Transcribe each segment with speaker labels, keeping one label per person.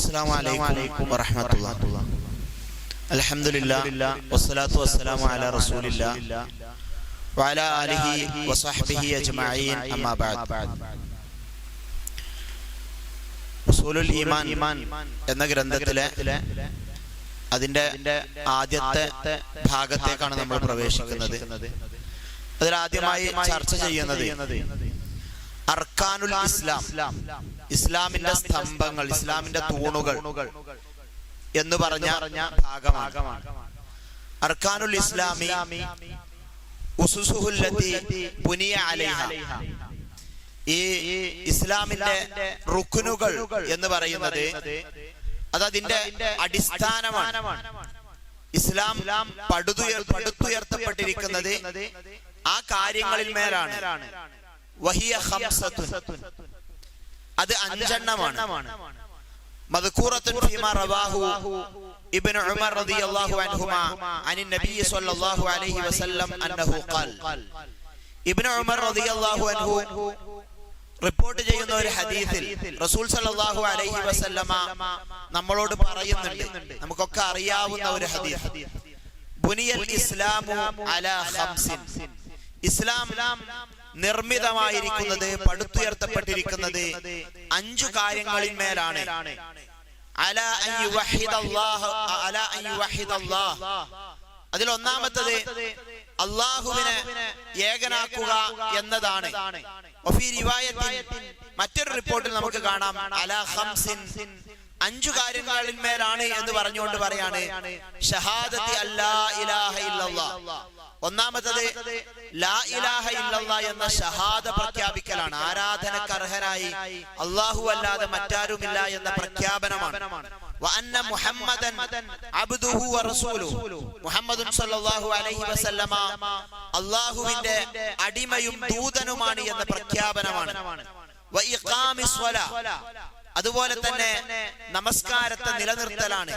Speaker 1: അസ്സലാമു അലൈക്കും വറഹ്മത്തുള്ളാഹി. അൽഹംദുലില്ലാഹ് വസ്സലാത്തു വസ്സലാമു അലാ റസൂലില്ലാഹ് വഅലാ ആലിഹി വസഹ്ബിഹി അജ്മഈൻ. അമ്മാ ബഅദ്. ഉസൂലുൽ ഈമാൻ എന്ന ഗ്രന്ഥത്തിലെ അതിന്റെ ആദ്യത്തെ ഭാഗത്തേക്കാണ് നമ്മൾ പ്രവേശിക്കുന്നത്. അതിൽ ആദ്യമായി ചർച്ച ചെയ്യുന്നത് അർക്കാനുൽ ഇസ്ലാം, ഇസ്ലാമിന്റെ സ്തംഭങ്ങൾ, ഇസ്ലാമിന്റെ തൂണുകൾ എന്ന് പറഞ്ഞ ഭാഗമാണ്. അർക്കാനുൽ ഇസ്ലാമി ഉസുസുഹുല്ലതി ബുനിയ അലൈഹ. ഈ ഇസ്ലാമിന്റെ റുക്നുകൾ എന്ന് പറയുന്നത് അതതിന്റെ അടിസ്ഥാനമാണ്. ഇസ്ലാം പടുത്തുയർത്തപ്പെട്ടിരിക്കുന്നത് ആ കാര്യങ്ങളിൽ മേലാണ്. വഹിയ ഖംസത്തുൻ, അത് അഞ്ചെണ്ണമാണ്. മദ്കൂറത്തുൻ ഫീമാ റവാഹു ഇബ്നു ഉമർ റളിയല്ലാഹു അൻഹുമാ അനി നബി സ്വല്ലല്ലാഹു അലൈഹി വസല്ലം അന്നഹു ഖാൽ. ഇബ്നു ഉമർ റളിയല്ലാഹു അൻഹു റിപ്പോർട്ട് ചെയ്യുന്ന ഒരു ഹദീസിൽ റസൂൽ സല്ലല്ലാഹു അലൈഹി വസല്ലമ നമ്മളോട് പറയുന്നുണ്ട്, നമുക്കൊക്കെ അറിയാവുന്ന ഒരു ഹദീസ്. ബുനിയൽ ഇസ്ലാമു അലാ ഖംസിൻ. ഇസ്ലാം നിർമ്മിതമായിരിക്കുന്നത്, പടുത്തുയർത്തപ്പെട്ടിരിക്കുന്നത് 5 കാര്യങ്ങളിൽ മേലാണ്. അലാ അൻ യുവഹിദല്ലാഹ്, അലാ അൻ യുവഹിദല്ലാഹ്. അതിൽ ഒന്നാമത്തേത് അല്ലാഹുവിനെ ഏകനാക്കുക എന്നതാണ്. വഫീ റിവായത്തിൻ, മറ്റൊരു റിപ്പോർട്ടിൽ നമുക്ക് കാണാം അലാ ഖംസിൻ, 5 കാര്യങ്ങളിൽ മേലാണ് എന്ന് പറഞ്ഞുകൊണ്ട് പറയാണ് ഷഹാദത്തി അല്ലാ ഇലാഹ ഇല്ലല്ലാഹ്. ഒന്നാമത്തേത് ലാ ഇലാഹ ഇല്ലല്ലാഹ് എന്ന ഷഹാദ പ്രഖ്യാപിക്കലാണ്. ആരാധനക്ക് അർഹനായി അല്ലാഹു അല്ലാതെ മറ്റാരുമില്ല എന്ന പ്രഖ്യാപനമാണ്. വഅന്ന മുഹമ്മദൻ അബ്ദുഹു വറസൂലുഹു, മുഹമ്മദുൻ സ്വല്ലല്ലാഹു അലൈഹി വസല്ലമ അല്ലാഹുവിന്റെ അടിമയും ദൂതനുമാണ് എന്ന പ്രഖ്യാപനമാണ്. വഇഖാമിസ് സ്വലാ, അതുപോലെ തന്നെ നമസ്കാരത്തെ നിലനിർത്തലാണ്.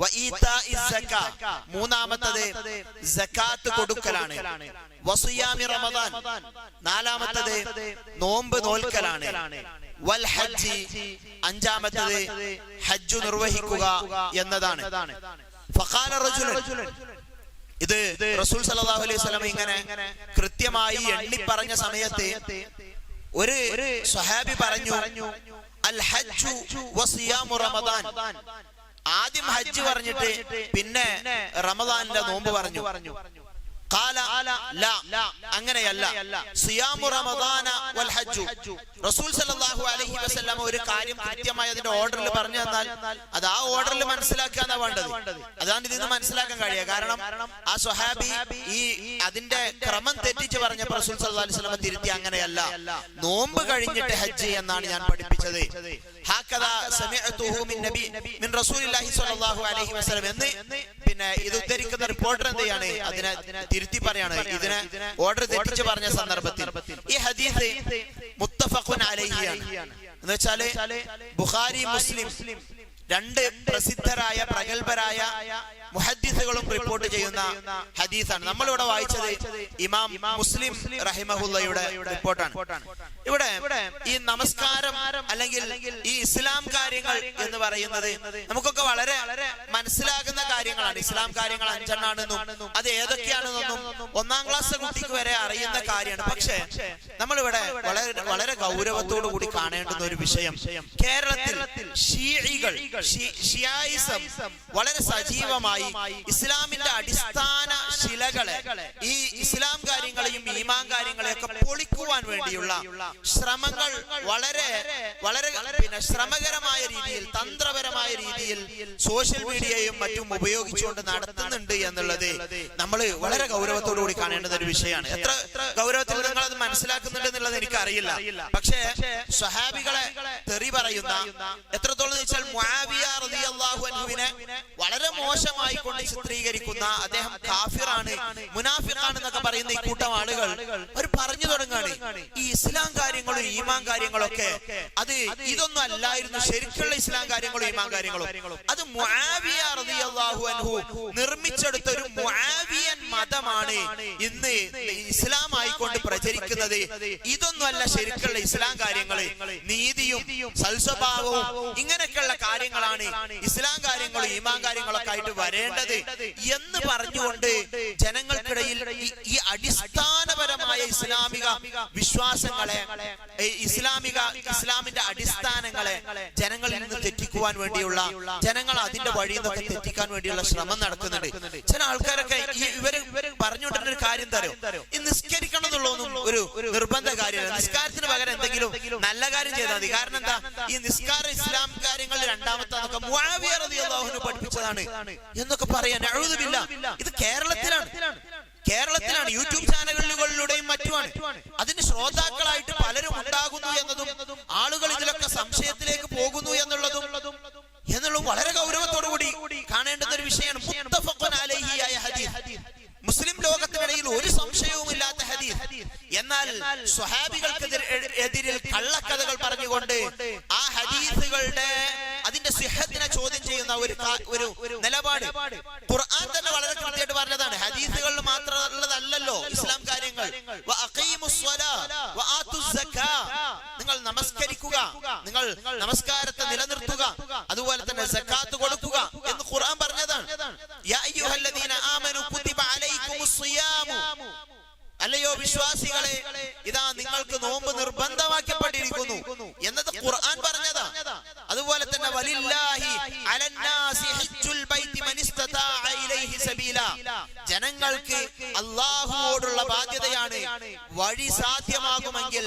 Speaker 1: വഈതാഇസ് സക്കാ, മൂന്നാമത്തേത് സകാത്ത് കൊടുക്കലാണ്. വസിയാമി റമദാൻ, നാലാമത്തേത് നോമ്പ് നോൽക്കലാണ്. വൽ ഹജ്ജ്, അഞ്ചാമത്തേത് ഹജ്ജ് നിർവഹിക്കുക എന്നതാണ്. ഫഖാല റജുലുൻ, ഇത് റസൂൽ സല്ലല്ലാഹു അലൈഹി വസല്ലം ഇങ്ങനെ കൃത്യമായി എണ്ണി പറഞ്ഞ സമയത്ത് ഒരു സ്വഹാബി പറഞ്ഞു അൽ ഹജ്ജു വസിയാമു റമദാൻ. ആദ്യം ഹജ്ജ് പറഞ്ഞിട്ട് പിന്നെ റമദാനിന്റെ നോമ്പ് പറഞ്ഞു. ഖാല ലാ, അങ്ങനെയല്ല. സിയാമു റമദാന വൽ ഹജ്ജു. റസൂൽ സല്ലല്ലാഹു അലൈഹി വസല്ലം ഒരു കാര്യം കൃത്യമായി അതിന്റെ ഓർഡറിൽ പറഞ്ഞു തന്നാൽ അത് ആ ഓർഡറിൽ മനസ്സിലാക്കാനാ വേണ്ടത്. അതാണ് ഇതിന്ന് മനസ്സിലാക്കാൻ കഴിയുക. കാരണം ആ സ്വഹാബി ഈ അതിന്റെ ക്രമം തെറ്റിച്ച് പറഞ്ഞ റസൂൽ സല്ലല്ലാഹു അലൈഹി വസല്ലം തിരുത്തി അങ്ങനെയല്ല, നോമ്പ് കഴിഞ്ഞിട്ട് ഹജ്ജ് എന്നാണ് ഞാൻ പഠിപ്പിച്ചത്. ഹക്കദാ സമിഅതുഹു മിൻ റസൂലില്ലാഹി സ്വല്ലല്ലാഹു അലൈഹി വസല്ലം എന്ന് പിന്നെ ഇത് ഉദ്ധരിക്കുന്ന റിപ്പോർട്ടർ എന്താണ് അതിനെ തിരുത്തി പറയാണ്. ഇതിനെ ഓർഡർ തെറ്റിച്ച് പറഞ്ഞ സന്ദർഭത്തിൽ ഈ ഹദീസ് മുത്തഫഖുൻ അലൈഹിയാണ്. എന്ന് വെച്ചാല് ബുഖാരി മുസ്ലിം 2 പ്രസിദ്ധരായ പ്രഗൽഭരായ മുഹദ്ദിസുകളും റിപ്പോർട്ട് ചെയ്യുന്ന ഹദീസാണ്. നമ്മളിവിടെ വായിച്ചത് ഇമാം മുസ്ലിം റഹിമഹുല്ലയുടെ റിപ്പോർട്ടാണ്. ഇവിടെ ഈ നമസ്കാരം അല്ലെങ്കിൽ ഈ ഇസ്ലാം കാര്യങ്ങൾ എന്ന് പറയുന്നത് നമുക്കൊക്കെ വളരെ മനസ്സിലാകുന്ന കാര്യങ്ങളാണ്. ഇസ്ലാം കാര്യങ്ങൾ 5 എണ്ണാണെന്നും അത് ഏതൊക്കെയാണെന്നൊന്നും 1ാം ക്ലാസ് കുട്ടിക്ക് വരെ അറിയുന്ന കാര്യമാണ്. പക്ഷേ നമ്മളിവിടെ വളരെ ഗൗരവത്തോടു കൂടി കാണേണ്ടുന്ന ഒരു വിഷയം, കേരളത്തിൽ ഷിയകൾ, ഷിയായിസം വളരെ സജീവമായി ഇസ്ലാമിന്റെ അടിസ്ഥാന ശിലകളെ, ഈ ഇസ്ലാം കാര്യങ്ങളെയും ഈമാൻ കാര്യങ്ങളെയൊക്കെ പൊളിക്കുവാൻ വേണ്ടിയുള്ള ശ്രമങ്ങൾ വളരെ ശ്രമകരമായ രീതിയിൽ, തന്ത്രപരമായ രീതിയിൽ സോഷ്യൽ മീഡിയയും മറ്റും ഉപയോഗിച്ചുകൊണ്ട് നടത്തുന്നുണ്ട് എന്നുള്ളത് നമ്മൾ വളരെ ഗൗരവത്തോടു കൂടി കാണേണ്ടുന്ന ഒരു വിഷയമാണ്. എത്ര ഗൗരവത്തിൽ നിങ്ങൾ അത് മനസ്സിലാക്കുന്നുണ്ട് എന്നുള്ളത് എനിക്കറിയില്ല. പക്ഷേ സ്വഹാബികളെ തെറി പറയുന്ന, എത്രത്തോളം വെച്ചാൽ മുആവിയ റളിയല്ലാഹു അൻഹുവിനെ വളരെ മോശമായി കൊണ്ട് ചിത്രീകരിക്കുന്ന, അദ്ദേഹം കാഫിറാണ്, മുനാഫിഖാണ് എന്നൊക്കെ പറയുന്ന ഈ കൂട്ടം ആളുകൾ അവർ പറഞ്ഞു തുടങ്ങാണ് ഈ ഇസ്ലാം കാര്യങ്ങളും ഈമാൻ കാര്യങ്ങളൊക്കെ അത് ഇതൊന്നും അല്ലായിരുന്നു, ശരിക്കുള്ള ഇസ്ലാം കാര്യങ്ങളും ഈമാൻ കാര്യങ്ങളും. അത് മുആവിയ റളിയല്ലാഹു അൻഹു നിർമ്മിച്ചെടുത്ത ഒരു മുആവിയൻ മതമാണ് ഇന്ന് ഇസ്ലാം ആയിക്കൊണ്ട് പ്രചരിക്കുന്നത്. ഇതൊന്നുമല്ല ശരിക്കുള്ള ഇസ്ലാം കാര്യങ്ങള്. നീതിയും സൽസ്വഭാവവും ഇങ്ങനെയൊക്കെയുള്ള കാര്യങ്ങളാണ് ഇസ്ലാം കാര്യങ്ങളും ഈമാൻ കാര്യങ്ങളൊക്കെ ആയിട്ട് വരേണ്ടത് എന്ന് പറഞ്ഞുകൊണ്ട് ജനങ്ങൾക്കിടയിൽ ഈ അടിസ്ഥാനപരമായ ഇസ്ലാമിക വിശ്വാസങ്ങളെ, ഇസ്ലാമിന്റെ അടിസ്ഥാനങ്ങളെ ജനങ്ങളിൽ നിന്ന് തെറ്റിക്കുവാൻ വേണ്ടിയുള്ള, ജനങ്ങൾ അതിന്റെ വഴിയിൽ നിന്നൊക്കെ തെറ്റിക്കാൻ വേണ്ടിയുള്ള ശ്രമം നടക്കുന്നുണ്ട്. ചില ആൾക്കാരൊക്കെ ഇവര് പറഞ്ഞുകൊണ്ടിരുന്ന ഒരു കാര്യം തരും, ഈ നിസ്കരിക്കണം എന്നുള്ളതൊന്നും ഒരു നിർബന്ധ കാര്യമല്ല, നിസ്കാരത്തിന് പകരം എന്തെങ്കിലും നല്ല കാര്യം ചെയ്താൽ മതി. കാരണം എന്താ, ഈ നിസ്കാരം ഇസ്ലാം കാര്യങ്ങളിൽ രണ്ടാമത്തെ മുആവിയ റളിയല്ലാഹു അൻഹു പഠിപ്പിച്ചതാണ് എന്നൊക്കെ പറയാൻ അഊദുബില്ല. ഇത് കേരളത്തിലാണ് യൂട്യൂബ് ചാനലുകളിലൂടെയും മറ്റുമാണ്. അതിന് ശ്രോതാക്കളായിട്ട് പലരും ഉണ്ടാകുന്നു എന്നതും ആളുകൾ ഇതിലൊക്കെ സംശയത്തിലേക്ക് പോകുന്നു എന്നുള്ളതും വളരെ ഗൗരവത്തോടുകൂടി കാണേണ്ടുന്ന ഒരു വിഷയമാണ്. മുത്തഫഖുൻ അലൈഹിയായ ഹദീസ്, മുസ്ലിം ലോകത്തിനിടയിൽ ഒരു സംശയവുമില്ലാത്ത ഹദീസ്. എന്നാൽ സ്വഹാബികൾക്കെതിരിൽ കള്ളക്കഥകൾ പറഞ്ഞുകൊണ്ട് ആ ഹദീസുകളുടെ അതിന്റെ സിഹത്തിനെ ചോദ്യം ചെയ്യുന്ന ഒരു നിലപാട് ഖുർആൻ തന്നെ വളരെ കൃത്യമായിട്ട് പറഞ്ഞതാണ്. ഹദീസുകളിൽ മാത്രമുള്ളതല്ലല്ലോ ഇസ്ലാം കാര്യങ്ങൾ. നിങ്ങൾ നമസ്കരിക്കുക, നിങ്ങൾ നമസ്കാരത്തെ നിലനിർത്തുക, അതുപോലെ തന്നെ സക്കാത്ത് കൊടുക്കുക എന്ന് ഖുർആൻ പറഞ്ഞതാണ്. യാ അയ്യുഹല്ലദീന ആമനു കുതിബ അലൈക്കുമുസ് സിയാമു, അല്ലയോ വിശ്വാസികളെ, ഇതാ നിങ്ങൾക്ക് നോമ്പ് നിർബന്ധമാക്കപ്പെട്ടിരിക്കുന്നു എന്നത് ഖുർആൻ പറഞ്ഞതാ. അതുപോലെ തന്നെ വലില്ലാഹി അലന്നാസി ഹജ്ജുൽ ബൈത്തി മൻ ഇസ്തതാഅ ഇലൈഹി സബീല, ജനങ്ങൾക്ക് അല്ലാഹുവോടുള്ള ബാധ്യതയാണ് വഴി സാധ്യമാകുമെങ്കിൽ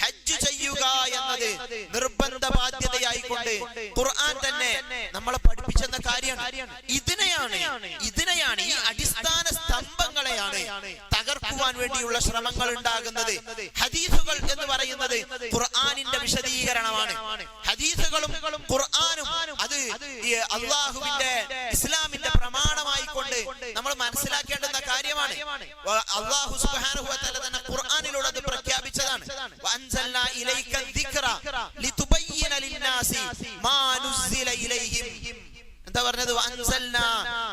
Speaker 1: ഹജ്ജ് ചെയ്യുക എന്നത് നിർബന്ധ ബാധ്യതയായിക്കൊണ്ട് ഖുർആൻ തന്നെ നമ്മളെ പഠിപ്പിച്ചെന്ന കാര്യമാണ്. ഇതിനെയാണ് ഈ അടിസ്ഥാന സ്തംഭങ്ങളെയാണ് തകർക്കുവാൻ വേണ്ടിയുള്ള ശ്രമങ്ങൾ ഉണ്ടാകുന്നത്. ഹദീസുകൾ എന്ന് പറയുന്നത് ഖുർആനിന്റെ വിശദീകരണമാണ്. ഹദീസുകളും ഖുർആനും അത് അള്ളാഹുവിന്റെ ഇസ്ലാമിന്റെ പ്രമാണമായിക്കൊണ്ട് നമ്മൾ മനസ്സിലാക്കേണ്ടുന്ന കാര്യമാണ്. അള്ളാഹു സുബ്ഹാനഹു വ തആല തന്നെ ഖുർആനിലൂടെ അത് പ്രഖ്യാപിച്ചതാണ്. വഅൻസൽനാ ഇലൈക ദിക്റ ലിതുബയ്യിന ലിന്നാസി മാ നുസ്സില ഇലൈഹിം. എന്താ പറഞ്ഞത്? വഅൻസൽനാ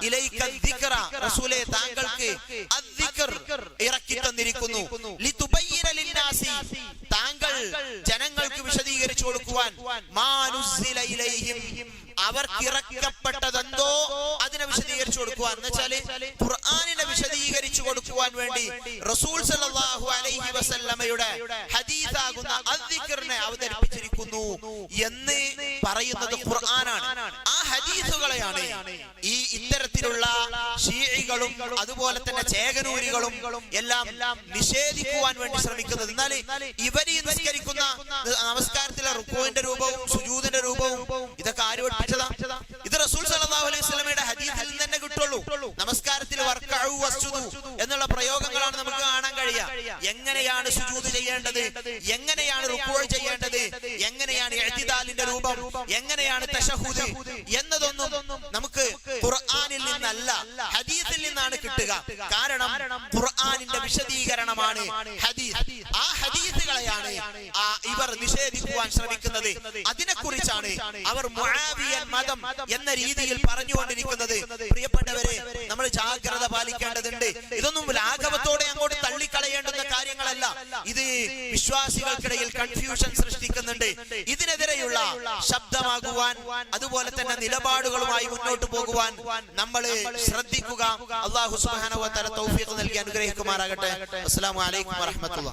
Speaker 1: ഇലൈക ദിക്റ, റസൂലേ താങ്കൾക്ക് അദ്ദിക്ർ ഇറക്കി തന്നിരിക്കുന്നു. ലിതുബയ്യിന ലിന്നാസി, താങ്കൾ ജനങ്ങൾക്ക് വിശദീകരിച്ചു കൊടുക്കുവാൻ, മാ നുസ്സില ഇലൈഹിം, അവർക്ക് ഇറക്കപ്പെട്ടതെന്തോ അതിനെ വിശദീകരിച്ചു കൊടുക്കുവാൻ. എന്ന് വെച്ചാല് ഖുർആനിനെ വിശദീകരിച്ചു കൊടുക്കുവാൻ വേണ്ടി റസൂൽ സല്ലല്ലാഹു അലൈഹി വസല്ലമയുടെ ഹദീസാകുന്ന അദ്ദിക്റിനെ അവതരിപ്പിച്ചിരിക്കുന്നു എന്ന് പറയുന്നത് ഖുർആനാണ്. ആ ഹദീസുകളെയാണ് ഈ ഇത്തരത്തിലുള്ള ശീഇകളും അതുപോലെ തന്നെ ചേകനൂരികളും എല്ലാം നിഷേധിക്കുവാൻ വേണ്ടി ശ്രമിക്കുന്നത്. എന്നാൽ ഇവർ ഈ നിസ്കരിക്കുന്ന നമസ്കാരത്തിലെ റുക്കൂഇന്റെ രൂപവും സുജൂദിന്റെ രൂപവും ഇതൊക്കെ ആര് പഠിപ്പിച്ചതാ? ഇത് റസൂൽ സല്ലല്ലാഹു അലൈഹി വസല്ലമയുടെ ഹദീസിൽ നിന്ന് തന്നെ കിട്ടുള്ളൂ. നമസ്കാരത്തിൽ വർക്കഉ വസ്ജുദു എന്നുള്ള പ്രയോഗങ്ങളാണ് നമുക്ക് കാണാൻ കഴിയുക. എങ്ങനെയാണ് സുജൂദ് ചെയ്യേണ്ടത്, എങ്ങനെയാണ് റുക്കൂഅ് ചെയ്യേണ്ടത്, എങ്ങനെയാണ് ഇഅ്തിദാലിന്റെ രൂപം, എങ്ങനെയാണ് തശഹുദ് എന്നതൊന്നും നമുക്ക് ഖുർആനിൽ നിന്നല്ല ഹദീസിൽ നിന്നാണ് കിട്ടുക. കാരണം ഖുർആനിന്റെ വിശദീകരണമാണ് ഹദീസ്. ആ ഹദീസുകളെയാണ് ഇവർ നിഷേധിക്കുവാൻ ശ്രമിക്കുന്നത്. അതിനെക്കുറിച്ചാണ് അവർ മുആവിയൻ മതം എന്ന രീതിയിൽ പറഞ്ഞുകൊണ്ടിരിക്കുന്നത്. പ്രിയപ്പെട്ടവരെ, നമ്മൾ ജാഗ്രത പാലിക്കേണ്ടതുണ്ട്. ഇതൊന്നും ലാഘവത്തോടെ അങ്ങോട്ട് തള്ളിക്കളയേണ്ടുന്ന കാര്യങ്ങളല്ല. ഇത് വിശ്വാസികൾക്കിടയിൽ കൺഫ്യൂഷൻ സൃഷ്ടിക്കുന്നുണ്ട്. ഇതിനെതിരെയുള്ള ശബ്ദമാകുവാൻ, അതുപോലെ തന്നെ നിലപാടുകളുമായി മുന്നോട്ട് പോകുവാൻ നമ്മൾ ശ്രദ്ധിക്കുക. അല്ലാഹു സുബ്ഹാനഹു വ തആല തൗഫീഖ് നൽകി അനുഗ്രഹിക്കുമാറാകട്ടെ. അസ്സലാമു അലൈക്കും വറഹ്മത്തുള്ളാഹി.